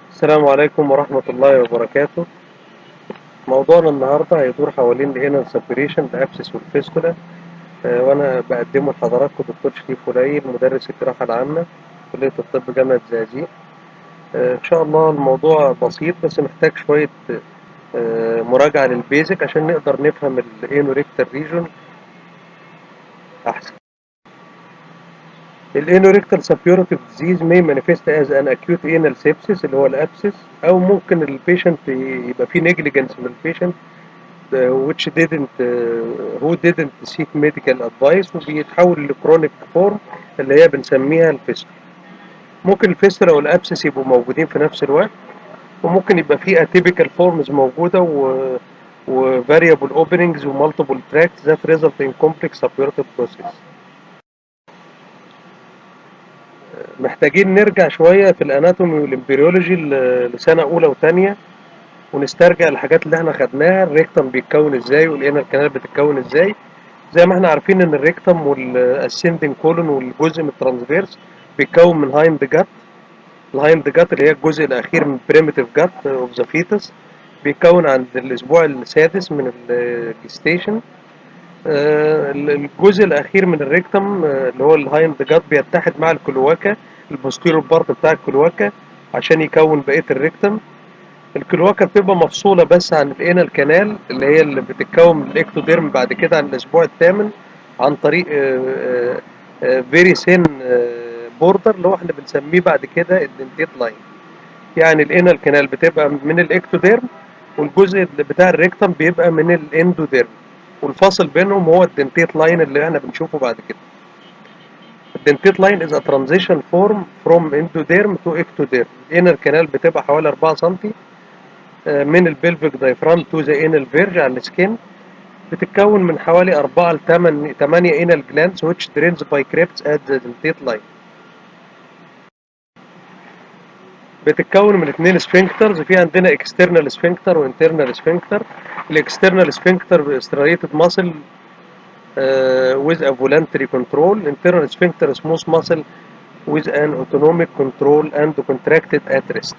السلام عليكم ورحمة الله وبركاته. موضوعنا النهاردة هيدور حوالين الانال سبريشن الابسس والفيستولا. وانا بقدمه لحضراتكم دكتور شريف قليل مدرس الجراحة العامة كلية الطب جامعة الزقازيق. ان شاء الله الموضوع بسيط بس محتاج شوية مراجعة للبيزك عشان نقدر نفهم الانوريكتال ريجون احسن. الانوريكتال سبيورتيف ديزيز may manifest as an acute anal sepsis اللي هو الابسس، او ممكن البيشنت يبقى فيه negligence من البيشنت which didn't who didn't seek medical advice وبيتحول لكرونيك فورم اللي هي بنسميها الفيستر. ممكن الفيستر او الابسس يبقوا موجودين في نفس الوقت، وممكن يبقى في اتيبيكال فورمز موجوده و variable openings و multiple tracts that result in complex suppurative process. محتاجين نرجع شويه في الاناتومي والامبريولوجي لسنه اولى وثانيه ونسترجع الحاجات اللي احنا خدناها. الريكتم بيتكون ازاي والانال كانال بتتكون ازاي. زي ما احنا عارفين ان الريكتم والاسندنج كولون والجزء من الترانسفيرس بيتكون من هايند جات. الهايند جات اللي هي الجزء الاخير من بريميتيف جات اوف ذا فيتس بيتكون عند الاسبوع السادس من الجستيشن. الجزء الاخير من الريكتم اللي هو الهايند جات بيتحد مع الكلواكا البوستيرور بارت بتاع الكلواكا عشان يكون بقيه الريكتم. الكلواكا بتبقى مفصولة بس عن الانال كانال اللي هي اللي بتتكون من الاكتوديرم بعد كده عن الاسبوع الثامن عن طريق فيري سين بوردر اللي هو احنا بنسميه بعد كده الدنتيت لاين. يعني الانال كانال بتبقى من الاكتوديرم والجزء بتاع الريكتم بيبقى من الاندوديرم، والفاصل بينهم هو الدنتيت لاين اللي احنا بنشوفه بعد كده. الدنتيت لاين is a transition form from endoderm to ectoderm. الانال كانال بتبقى حوالي 4 سم من البلفيك دايفرام تو ذا انال فيرج على السكين. بتتكون من حوالي 4 ل 8 انال جلاندز which drains by crypts at the dentate line. بتتكون من 2 سفنكترز، في عندنا external sphincter و internal sphincter. الاكسترنال sphincter striated muscle with a voluntary control. internal sphincter smooth muscle with an autonomic control and contracted at rest.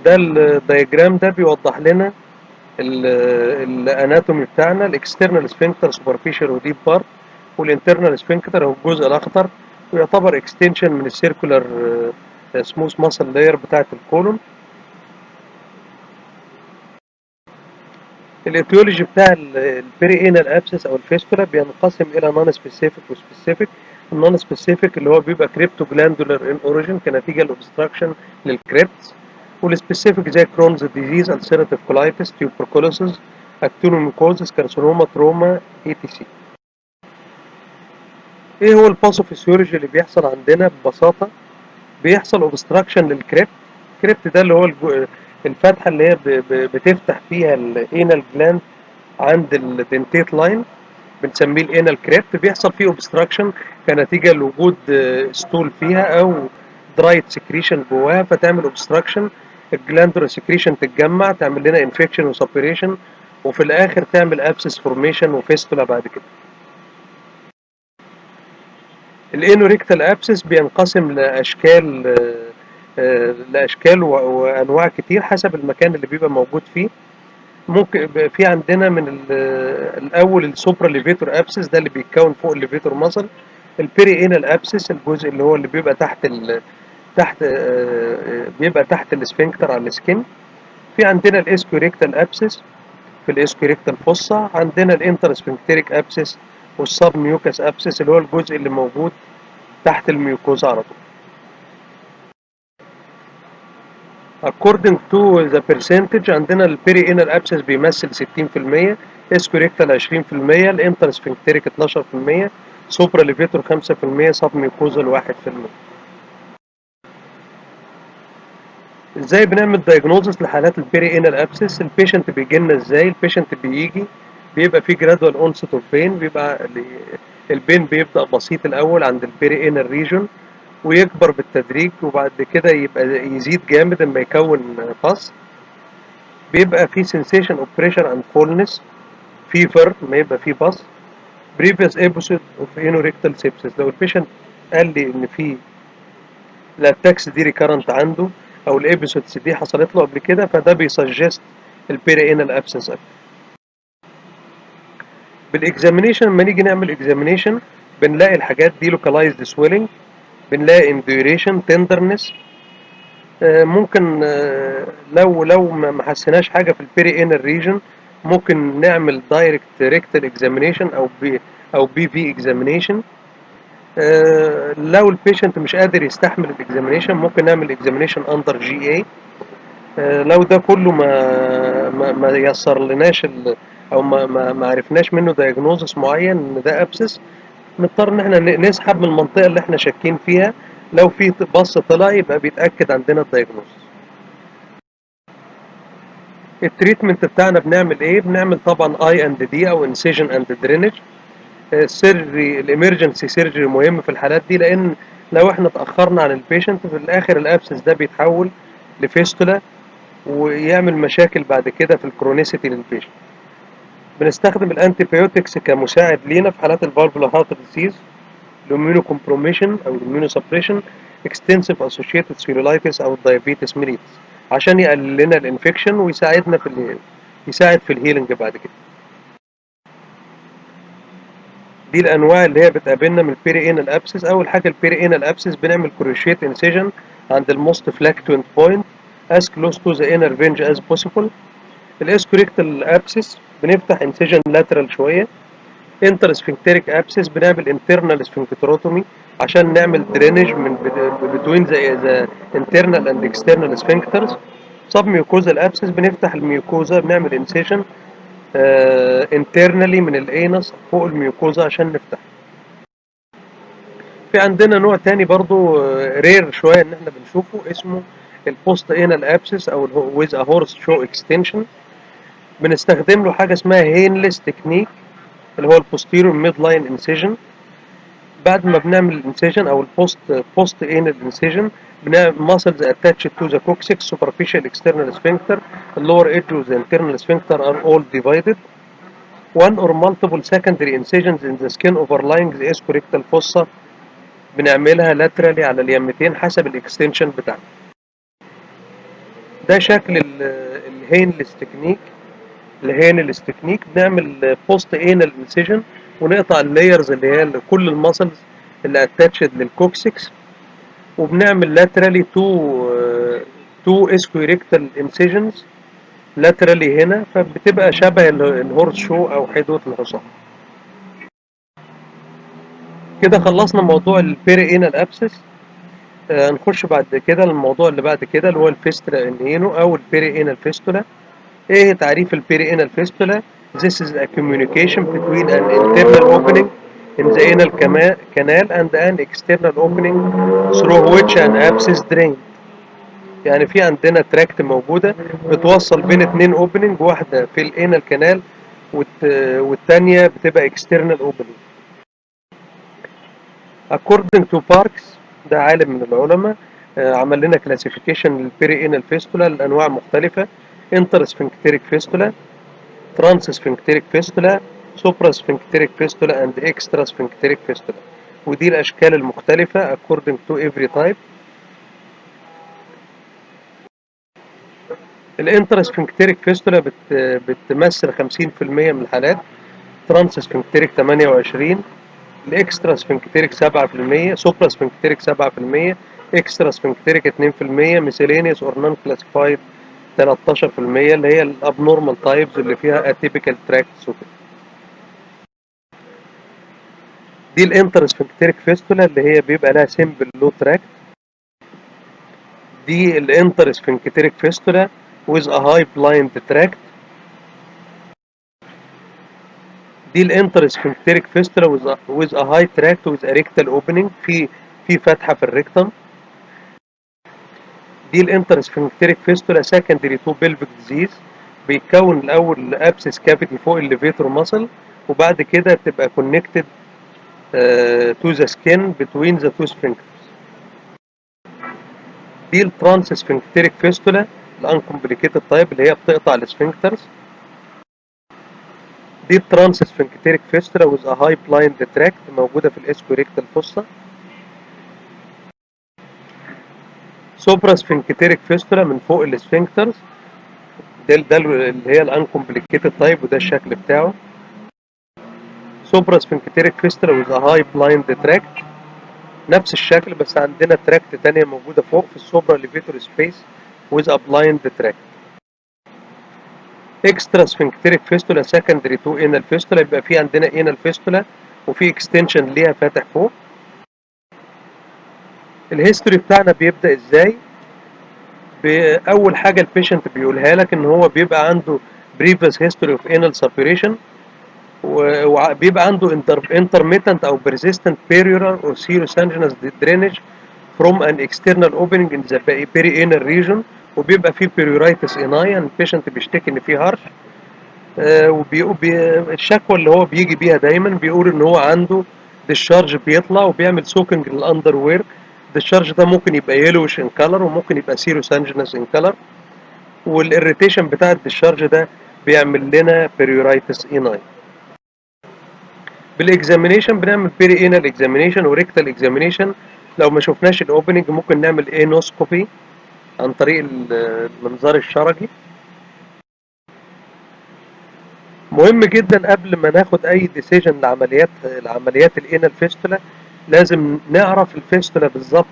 ده الدياجرام ده بيوضح لنا الاناتومي بتاعنا. الاكسترنال سفنكتر سوبرفيشال وديب بارت، والانترنال سفنكتر هو الجزء الاخضر ويعتبر اكستنشن من السيركولار سموث ماسل لاير بتاعه الكولون. الايتيولوجي بتاع البيري انال ابسس او الفيستولا بينقسم الى نون سبيسيفيك وسبيسيفيك. النون سبيسيفيك اللي هو بيبقى كريبتو جلاندولار ان اوريجين كنتيجه لاوبستراكشن للكريبتس، والسبيسيفيك زي كرونز ديزيز السيراتيف كولايتس تيوبركلوسيس اكتينوميكوزس كارسينوما تروما اي تي سي. ايه هو الباثوفيسيولوجي اللي بيحصل عندنا ببساطه؟ بيحصل اوبستراكشن للكريبت. الكريبت ده اللي هو الفتحه اللي هي بتفتح فيها الانال جلاند عند الدنتيت لاين بنسميه الانال كريبت. بيحصل فيه اوبستراكشن كنتيجه لوجود ستول فيها او درايت سكريشن جواها فتعمل اوبستراكشن. الجلاندولار سكريشن تتجمع تعمل لنا انفكشن وسبيريشن، وفي الاخر تعمل ابسس فورميشن وفيستولا بعد كده. الانوريكتال ابسس بينقسم لاشكال وانواع كتير حسب المكان اللي بيبقى موجود فيه. ممكن في عندنا من الاول السوبرا ليفيتور ابسس ده اللي بيتكون فوق الليفيتور ماسل. البيري انال ابسس الجزء اللي هو اللي بيبقى بيبقى تحت الاسفنكتر على السكين. في عندنا الاسكوريكتال ابسس في الاسكوريكتال فوسا. عندنا الانترسفنكتريك ابسس والسب ميوكاس ابسس اللي هو الجزء اللي موجود تحت الميوكوزا على طول. according to the percentage عندنا البيري انال ابسس بيمثل 60%، اسكوريكتال 20%، الانترسفنكتريك 12%، سوبرا ليفيتور 5%، سب ميوكوزال 1%. ازاي بنعمل دايجنوزس لحالات البيري انال ابسس؟ البيشنت بيجي لنا ازاي؟ البيشنت بيبقى فيه جرادوال اونست اوف بين. بيبقى البين بيبدا بسيط الاول عند البيري انال ريجون ويكبر بالتدريج وبعد كده يبقى يزيد جامد لما يكون باس. بيبقى فيه sensation of pressure and fullness fever ما يبقى فيه باس. previous episode of anorectal sepsis لو البيشنت قال لي ان في الاتاكس دي ريكارنت عنده او الابيسودز دي حصلت له قبل كده، فده بيسجست البيري انال ابسس. بالاكزامينيشن لما نيجي نعمل اكزامينيشن بنلاقي الحاجات دي لوكالايزد سويلنج، بنلاقي انديوريشن تندرنس. ممكن لو ما حسيناش حاجه في البيري انال ريجن ممكن نعمل دايركت ريكتال اكزامينيشن او بي في اكزامينيشن. لو البيشنت مش قادر يستحمل الاكزامينيشن ممكن نعمل اكزامينيشن اندر جي اي. لو ده كله ما يسر لناش او ما عرفناش منه دايجنوزس معين ان ده ابسس، نضطر ان احنا نسحب من المنطقه اللي احنا شاكين فيها. لو في بص طلع يبقى بيتاكد عندنا الدايجنوزس. التريتمنت بتاعنا بنعمل ايه؟ بنعمل طبعا اي اند دي او انسيجن اند درينج. السيرجري الامرجنسي سيرجري مهم في الحالات دي، لان لو احنا اتاخرنا عن البيشنت في الاخر الابسس ده بيتحول لفيستولا ويعمل مشاكل بعد كده في الكرونيسيتي للبيشنت. بنستخدم الانتي بايوتكس كمساعد لينا في حالات الفالفولا هارت ديزيز، الاميونو كومبروميشن او الاميونو سبريشن، اكستنسيف اسوشيتد سيلولايتس او الدايابيتس ميليتس، عشان يقلل لنا الانفكشن ويساعدنا يساعد في الهيلنج بعد كده. دي الانواع اللي هي بتقابلنا من البيري انال ابسس. اول حاجه البيري انال ابسس بنعمل كروشيت انسيجن عند الموست فلاكتوينت بوينت as close to the inner range as possible. الاسكوريكتال ابسس بنفتح انسيجن لاترال شويه. انتر سفنكتريك ابسس بنعمل انترنال سفنكتروتومي عشان نعمل درينج من بتوين ذا انترنال اند اكسترنال سفنكترز. سب ميوكوزال ابسس بنفتح الميوكوزا بنعمل انسيجن انترنالي من الانس فوق الميوكوزا عشان نفتح. في عندنا نوع تاني برضو رير شويه ان احنا بنشوفه، اسمه البوست انال ابسس او ويز ا هورس شو اكستنشن. بنستخدم له حاجه اسمها هينلس تكنيك اللي هو البوستيريور ميد لاين انسيجن. بعد ما بنعمل الانسيجن او البوست انال انسيجن بنعمل muscles attached to the coccyx superficial external sphincter, the lower edge of the internal sphincter are all divided. One or multiple secondary incisions in the skin overlying the escorictal fossa بنعملها laterally على اليمتين حسب الاكستنشن بتاعنا. ده شكل الهينلس تكنيك. الهينلس تكنيك بنعمل بوست انال انسيجن ونقطع اللايرز اللي هي كل المسلز اللي اتاتشد للكوكسكس، وبنعمل laterally تو اسكويريكتال انسيجنز laterally هنا، فبتبقى شبه الهورس شو او حدوة الحصان. كده خلصنا موضوع البيري انال ابسس. هنخش بعد كده الموضوع اللي بعد كده اللي هو الفيستولا انهينو او البيري انال فيستولا. ايه تعريف البيري انال فيستولا؟ This is a communication between an internal opening in the anal canal and an external opening through which an abscess drain. يعني في عندنا تراكت موجودة بتوصل بين اتنين اوبننج، واحدة في الانال كانال والتانية بتبقى external opening. According to Parks، ده عالم من العلماء عمل لنا كلاسيفيكيشن للبيري انال فيستولا لانواع مختلفة: انتر سفنكتريك فيستولا، ترانس سفنكتريك فيستولا، سوبرا سفنكتريك فيستولا اند اكسترا سفنكتريك فيستولا. ودي الاشكال المختلفة according to every type. الانتر سفنكتريك فيستولا بتمثل 50% من الحالات، ترانس سفنكتريك 28%، الاكسترا سفنكتريك 7%، سوبرا سفنكتريك 7%، اكسترا سفنكتريك 2%، ميسيلينيوس اور نون كلاسيفايد 13%، اللي هي الابنورمال تايبز اللي فيها اتيبيكال تراكتس وكده. دي الانتر سفنكتريك فيستولا اللي هي بيبقى لها سيمبل لو تراكت. دي الانتر سفنكتريك فيستولا with a high blind tract. دي الانتر سفنكتريك فيستولا with a high tract with a rectal opening، في فتحة في الريكتم. دي الانتر سفنكتريك فيستولا secondary to pelvic disease، بيتكون الاول ابسس كافيتي فوق الليفيتور ماسل وبعد كده بتبقى connected to the skin between the two sphincters. دي الترانس سفنكتريك فيستولا الانكمبليكيتد تايب اللي هي بتقطع السفنكترز. دي الترانس سفنكتريك فيستولا with a high blind tract موجودة في الاسكوريكتال فوسا. سوبرا سفنكتيريك فيستولا من فوق السفنكترز، ده اللي هي الانكمبليكيتد تايب، وده الشكل بتاعه. سوبرا سفنكتيريك فيستولا وذ هاي بلايند تراكت، نفس الشكل بس عندنا تراكت تانية موجودة فوق في السوبرا ليفيتور سبيس وذ ا بلايند تراكت. اكسترا سفنكتيريك فيستولا سكندري تو انال فيستولا، يبقى في عندنا انال فيستولا وفي اكستنشن ليها فاتح فوق. الهيستوري بتاعنا بيبدأ ازاي؟ بأول حاجة البيشنت بيقولها لك ان هو بيبقى عنده previous history of anal suppuration، وبيبقى عنده intermittent او persistent periural or serous drainage from an external opening in the perianal region، وبيبقى فيه periuritis inai، البيشنت بيشتكي ان فيه هرش. الشكوى اللي هو بيجي بيها دايما بيقول ان هو عنده ديشارج بيطلع وبيعمل سوكنج للاندر وير. الديشارج ده ممكن يبقى يلوش ان كلر وممكن يبقى سيروسانجينس ان كلر، والاريتيشن بتاع الديشارج ده بيعمل لنا بيريورايتس اناي. بالاكزامينيشن بنعمل بيري انال اكزامينيشن وريكتال اكزامينيشن. لو ما شفناش الاوبننج ممكن نعمل انوسكوبي عن طريق المنظار الشرجي. مهم جدا قبل ما ناخد اي ديسيجن لعمليات الانال فيستولا لازم نعرف الفيستولا بالظبط،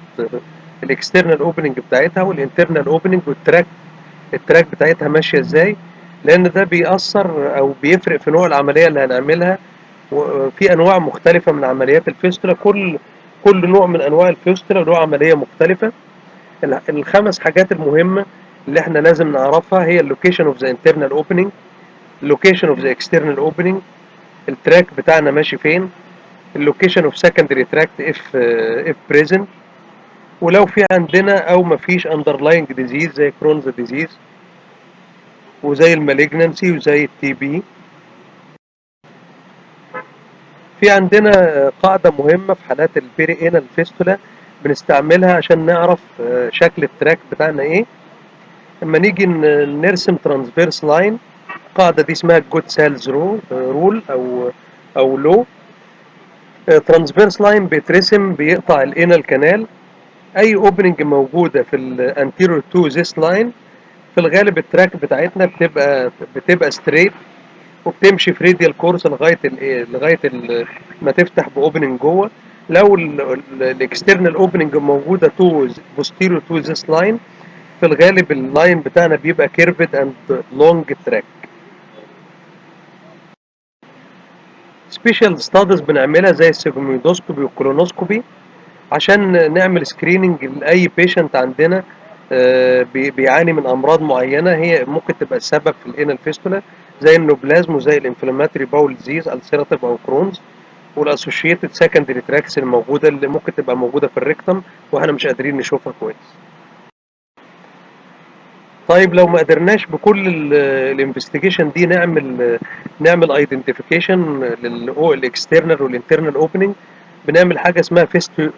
الاكسترنال اوبننج بتاعتها والانترنال اوبننج التراك بتاعتها ماشيه ازاي، لان ده بيأثر او بيفرق في نوع العمليه اللي هنعملها. وفي انواع مختلفه من عمليات الفيستولا، كل نوع من انواع الفيستولا له عمليه مختلفه. الخمس حاجات المهمه اللي احنا لازم نعرفها هي اللوكيشن اوف ذا انترنال اوبننج، اللوكيشن اوف ذا اكسترنال اوبننج، التراك بتاعنا ماشي فين، اللوكيشن اوف سكندري تراكت اف بريزنت، ولو في عندنا او مفيش اندرلاينج ديزيز زي كرونز ديزيز وزي المالجنسي وزي التي بي. في عندنا قاعدة مهمة في حالات البيري انال فيستولا بنستعملها عشان نعرف شكل التراك بتاعنا ايه. لما نيجي نرسم ترانسفيرس لاين، القاعدة دي اسمها جود سيلز رول او لو. ترانسفيرس لاين بيترسم بيقطع الانال كانال، اي اوبننج موجودة في الانتيريور تو ذيس لاين في الغالب التراك بتاعتنا بتبقى ستريت وبتمشي في راديال كورس لغايه ما تفتح باوبننج جوه. لو الاكسترنال اوبننج موجوده تو بوستيريور تو ذيس لاين في الغالب اللاين بتاعنا بيبقى كيرفد اند لونج تراك. سبيشال ستادز بنعملها زي السيجمويدوسكوبي والكولونوسكوبي عشان نعمل سكريننج لاي بيشنت عندنا بيعاني من امراض معينه هي ممكن تبقى السبب في الانال فيستولا، زي النوبلازم وزي الانفلاماتوري باول ديزيز السيراتيف او كرونز، والاسوشيتد سكندري تراكس الموجوده اللي ممكن تبقى موجوده في الريكتم واحنا مش قادرين نشوفها كويس. طيب لو ما قدرناش بكل الانفستيجيشن دي نعمل ايدنتيفيكيشن للاكسترنال والانترنال اوبننج، بنعمل حاجه اسمها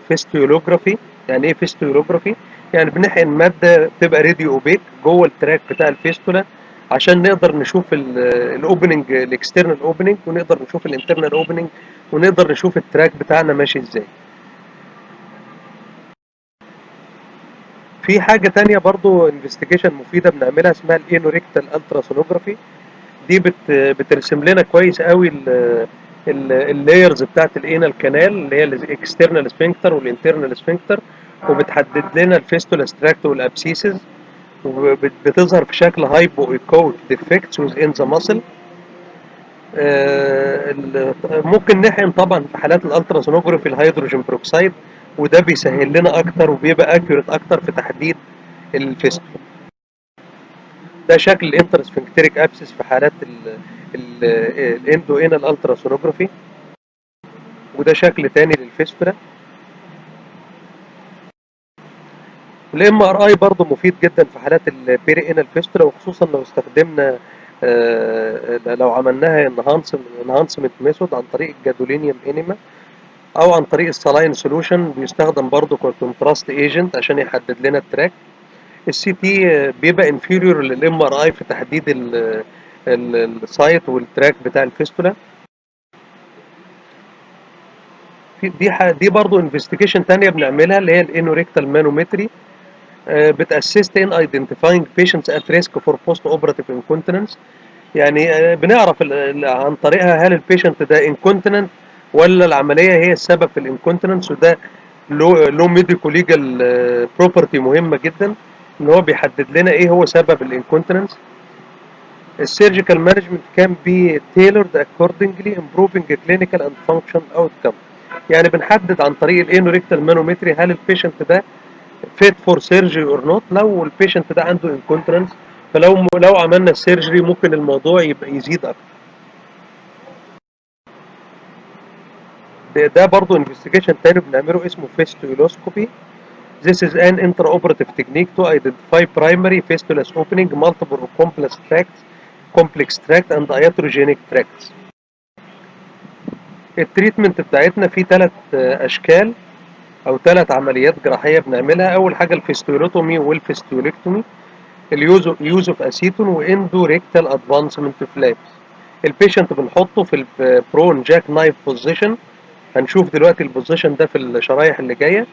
فيستيولوجرافي. يعني ايه فيستيولوجرافي؟ يعني بنحقن ماده تبقى راديو اوبيك جوه التراك بتاع الفيستولا عشان نقدر نشوف الاوبننج الاكسترنال اوبننج ونقدر نشوف الانترنال اوبننج ونقدر نشوف التراك بتاعنا ماشي ازاي. في حاجه تانية برضو انفستيجيشن مفيده بنعملها اسمها الانوريكتال التراسونوجرافي. دي بترسم لنا كويس قوي اللايرز بتاعت الانال كانال اللي هي الاكسترنال سفنكتر والانترنال سفنكتر، وبتحدد لنا الفيستولا ستراكت والابسيسز، وبتظهر في شكل هايبو ايكويك ديفكتس وذ ذا ماسل. ممكن نحقن طبعا في حالات الالتراسونوجرافي الهيدروجين بروكسيد، وده بيسهل لنا اكتر وبيبقى اكيوريت اكتر في تحديد الفيستولا. ده شكل الانترسفنكتريك ابسس في حالات الاندو انال التراسونوجرافي، وده شكل تاني للفيستولا. الام ار اي برضه مفيد جدا في حالات البيري انال فيستولا، وخصوصا لو استخدمنا لو عملناها انهانسمنت ميثود عن طريق الجادولينيوم انيما او عن طريق السلاين سولوشن، بيستخدم برضه ككونتراست ايجنت عشان يحدد لنا التراك. السي تي بيبقى انفيريور للام ار اي في تحديد السايت والتراك بتاع الفيستولا. دي برضه انفستيجيشن تانية بنعملها اللي هي الانوريكتال مانومتري. بتاسست ان ايدنتيفاينج patients at risk for post operative incontinence. يعني بنعرف عن طريقها هل البيشنت ده انكونتيننت ولا العمليه هي السبب في الانكونتيننس، وده له ميديكو ليجال بروبرتي مهمه جدا ان هو بيحدد لنا ايه هو سبب الانكونتيننس. السيرجيكال مانجمنت كان بي تailored accordingly improving clinical and function outcome. يعني بنحدد عن طريق الانوريكتال مانومتري هل البيشنت ده فيت فور سيرجري اور نوت. لو البيشنت ده عنده انكونترنس فلو عملنا السيرجري ممكن الموضوع يبقى يزيد اكتر. ده برضه انفستيجيشن تاني بنعمله اسمه فيستولوسكوبي. This is an intraoperative technique to identify primary fistulous opening, multiple or complex tract and iatrogenic tracts. التريتمنت بتاعتنا في ثلاث اشكال او ثلاث عمليات جراحيه بنعملها. اول حاجه الفيستولوتومي والفيستولكتومي، اليوز اوف اسيتون واندو ريكتال ادفانسمنت فلابس. البيشنت بنحطه في البرون جاك نايف بوزيشن، هنشوف دلوقتي البوزيشن ده في الشرايح اللي جايه.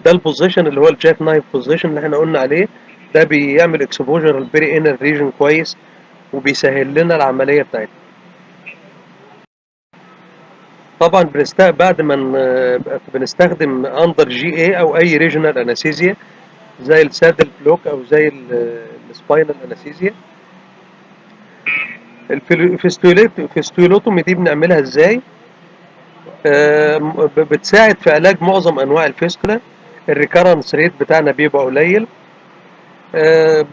ده البوزيشن اللي هو الجاك نايف بوزيشن اللي احنا قلنا عليه، ده بيعمل اكسبوجر للبيري انر ريجن كويس وبيسهل لنا العمليه بتاعتنا. طبعا بعد ما بنستخدم اندر جي اي او اي ريجونال انستيزيا زي السادل بلوك او زي السباينال انستيزيا. الفيستولوتومي دي بنعملها ازاي؟ بتساعد في علاج معظم انواع الفيستولا. الريكارنس ريت بتاعنا بيبقى قليل.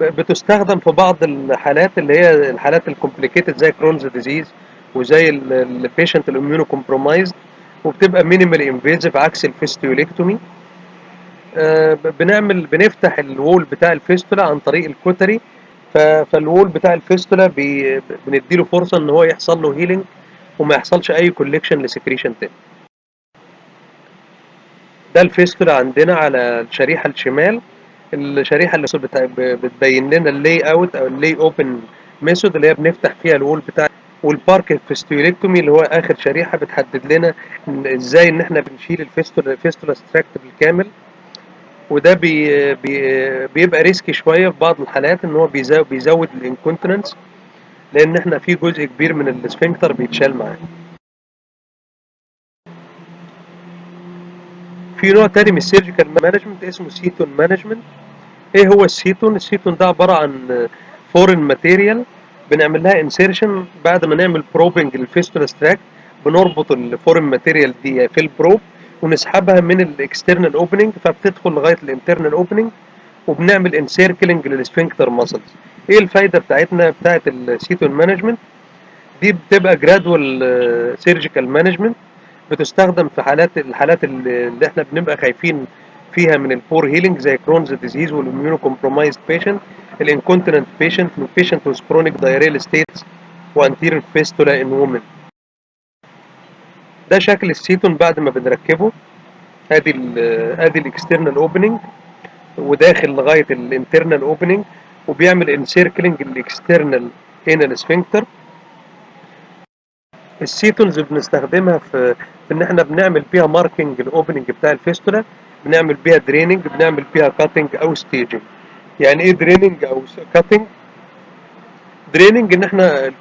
بتستخدم في بعض الحالات اللي هي الحالات الكومبليكيتد زي كرونز ديزيز وزي البيشنت الاميونو كومبرومايزد، وبتبقى مينيمال انفيزيف عكس الفيستوليكتومي. بنفتح الوول بتاع الفيستولا عن طريق الكوتري، فالوول بتاع الفيستولا بنديله فرصه ان هو يحصل له هيلينج وما يحصلش اي كوليكشن لسكريشن تاني. ده الفيستولا عندنا على الشريحه الشمال. الشريحه اللي بتبين لنا اللاي اوت او اللاي اوبن ميثود اللي هي بنفتح فيها الوول بتاع. والبارك فيستوليكتومي اللي هو اخر شريحه بتحدد لنا ازاي ان احنا بنشيل الفيستولا ستراكت بالكامل. وده بيبقى ريسكي شويه في بعض الحالات ان هو بيزود الانكونتيننس لان احنا في جزء كبير من السفنكتر بيتشال معاه. في نوع تاني من السيرجيكال مانجمنت اسمه سيتون مانجمنت. ايه هو السيتون؟ السيتون ده عباره عن فورين ماتيريال بنعمل لها انسيرشن بعد ما نعمل بروبنج للفيستولا ستراك. بنربط الفورين ماتيريال دي في البروب ونسحبها من الاكسترنال اوبننج فبتدخل لغايه الانترنال اوبننج، وبنعمل انسيركلينج للسفنكتر ماسلز. ايه الفايده بتاعتنا بتاعت السيتون مانجمنت؟ دي بتبقى جرادوال سيرجيكال مانجمنت، بتستخدم في الحالات اللي احنا بنبقى خايفين فيها من البور هيلينج زي كرونز ديزيز والاميونو كومبرومايزد بيشنت، الانكونتيننت بيشنت والبيشنت وذ كرونيك دايريال ستيتس وانتيريور فيستولا ان وومن. ده شكل السيتون بعد ما بنركبه. ادي الاكسترنال اوبننج وداخل لغايه الانترنال اوبننج وبيعمل انسيركلينج الاكسترنال انال سفنكتر. السيتونز بنستخدمها في ان احنا بنعمل بيها ماركينج الاوبننج بتاع الفيستولا، بنعمل بيها دريننج، بنعمل بيها كاتنج او ستيجنج. يعني ايه دريننج او كاتنج؟ دريننج ان احنا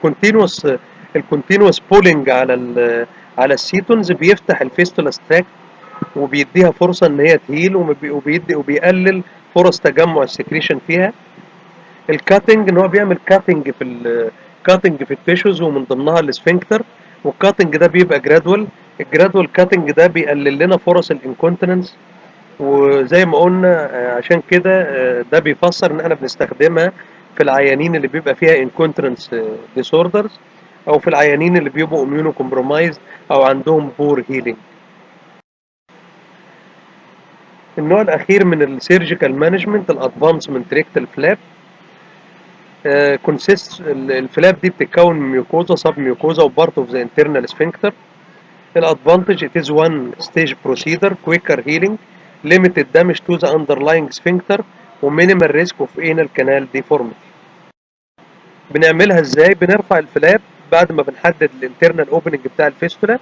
الكونتينوس بولينج على السيتونز بيفتح الفيستولا ستراك وبيديها فرصه ان هي تهيل وبيقلل فرص تجمع السكريشن فيها. الكاتنج ان هو بيعمل كاتنج في التيشوز ومن ضمنها السفنكتر، والكاتنج ده بيبقى الجرادوال كاتنج ده بيقلل لنا فرص الانكونتيننس. وزي ما قلنا عشان كده ده بيفسر ان احنا بنستخدمها في العيانين اللي بيبقى فيها انكونتيننس ديسوردرز او في العيانين اللي بيبقوا اميونو كومبرومايزد او عندهم بور هيلينج. النوع الاخير من السيرجيكال مانجمنت الادفانسمنت ريكتال فلاب. الفلاب دي بتتكون من ميوكوزا سب ميوكوزا وبارت اوف ذا انترنال سفنكتر. الادفانتج it is one stage procedure quicker healing limited damage to the underlying sphincter ومينيمال ريسك اوف انال كانال ديفورميتي. بنعملها ازاي؟ بنرفع الفلاب بعد ما بنحدد الانترنال اوبننج بتاع الفيستولا،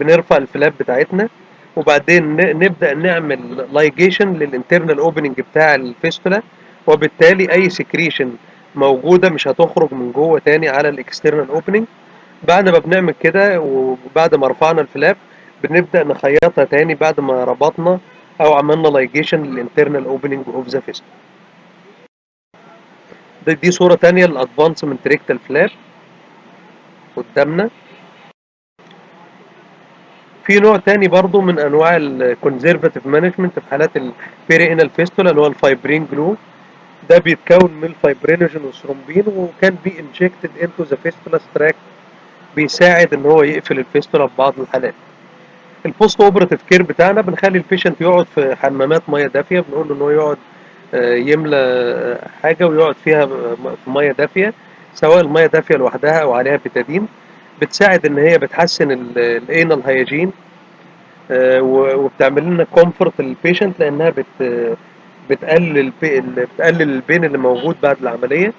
بنرفع الفلاب بتاعتنا وبعدين نبدأ نعمل لايجيشن للانترنال اوبننج بتاع الفيستولا، وبالتالي اي سكريشن موجودة مش هتخرج من جوه تاني على الاكسترنال اوبننج. بعد ما بنعمل كده وبعد ما رفعنا الفلاب بنبدأ نخيطها تاني بعد ما ربطنا او عملنا لايجيشن للانترنال اوبننج اوف ذا فيستولا. دي صورة تانية للادفانسمنت ريكتال فلاب قدامنا. في نوع تاني برضو من انواع الكونزرفاتيف مانجمنت في حالات البيرينال فيستولا اللي هو الفايبرين جلو. ده بيتكون من الفايبرينوجين والثرومبين، وكان بي انجكتد انتو ذا فيستولا ستراك، بيساعد ان هو يقفل الفيستولا في بعض الحالات. البوست اوبراتيف كير بتاعنا بنخلي البيشنت يقعد في حمامات ميه دافيه، بنقول له ان هو يقعد يملى حاجه ويقعد فيها في ميه دافيه، سواء الميه دافيه لوحدها او عليها بتادين. بتساعد ان هي بتحسن الانال هيجين، وبتعمل لنا كومفورت للبيشنت لانها بتقلل البين اللي موجود بعد العمليه.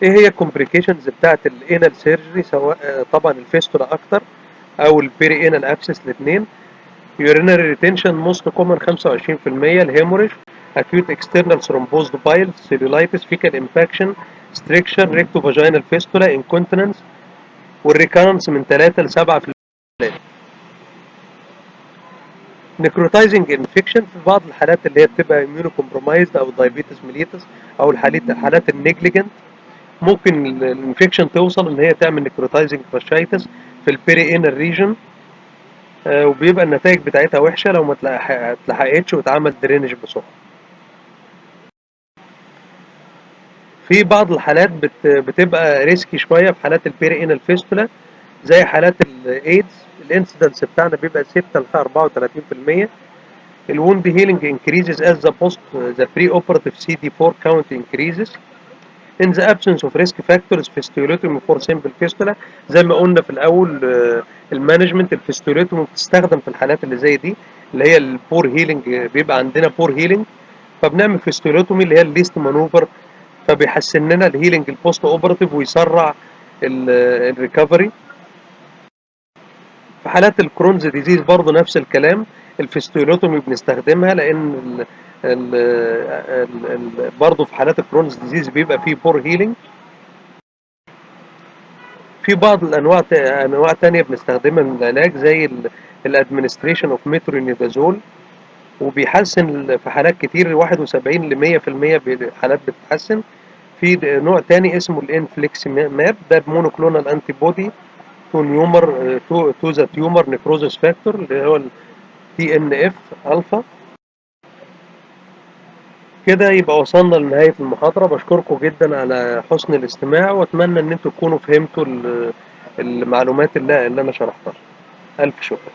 ايه هي الكومبليكيشنز بتاعت الانال سيرجري، سواء طبعا الفيستولا اكتر او البيري انال ابسس الاثنين؟ urinary retention most common 25%، الهيموريج، acute external thrombosed bile، cellulitis، fecal impaction، stricture، rectovaginal fistula، incontinence، والريكارنس من 3 ل 7%. necrotizing infection في بعض الحالات اللي هي بتبقى immunocompromised او diabetes mellitus او الحالات النيجليجنت، ممكن الانفكشن توصل ان هي تعمل نيكروتايزنج فاشايتس في البيري انال ريجن، وبيبقى النتائج بتاعتها وحشه لو ما اتلحقتش واتعمل درينج بسرعه. في بعض الحالات بتبقى ريسكي شويه في حالات البيري انال فيستولا، زي حالات الايدز. الانسيدنس بتاعنا بيبقى 6 ل 34%. الوند هيلينج increases as the pre-operative CD4 count increases. In the absence of risk factors فيستولوتومي for simple fistula. زي ما قلنا في الأول المانجمنت الفيستولوتومي بتستخدم في الحالات اللي زي دي، اللي هي البور هيلينج، بيبقى عندنا بور هيلينج فبنعمل فيستولوتومي اللي هي الليست مانوفر، فبيحسن لنا الهيلينج البوست اوبراتيف ويسرع الريكفري. في حالات الكرونز ديزيز برضه نفس الكلام، الفيستولوتومي بنستخدمها لان برضه في حالات الكرونز ديزيز بيبقى فيه بور هيلينج. في بعض انواع تانية بنستخدمها من العلاج زي الادمنستريشن اوف مترونيدازول، وبيحسن في حالات كتير 71 ل 100% حالات بتتحسن. في نوع تاني اسمه الانفليكسيماب، ده مونوكلونال انتي بودي تو ذا تيومر نيكروزس فاكتور اللي هو التي ان اف الفا. كده يبقى وصلنا لنهاية المحاضرة. بشكركم جدا على حسن الاستماع، واتمنى ان انتوا تكونوا فهمتوا المعلومات اللي انا شرحتها. الف شكر.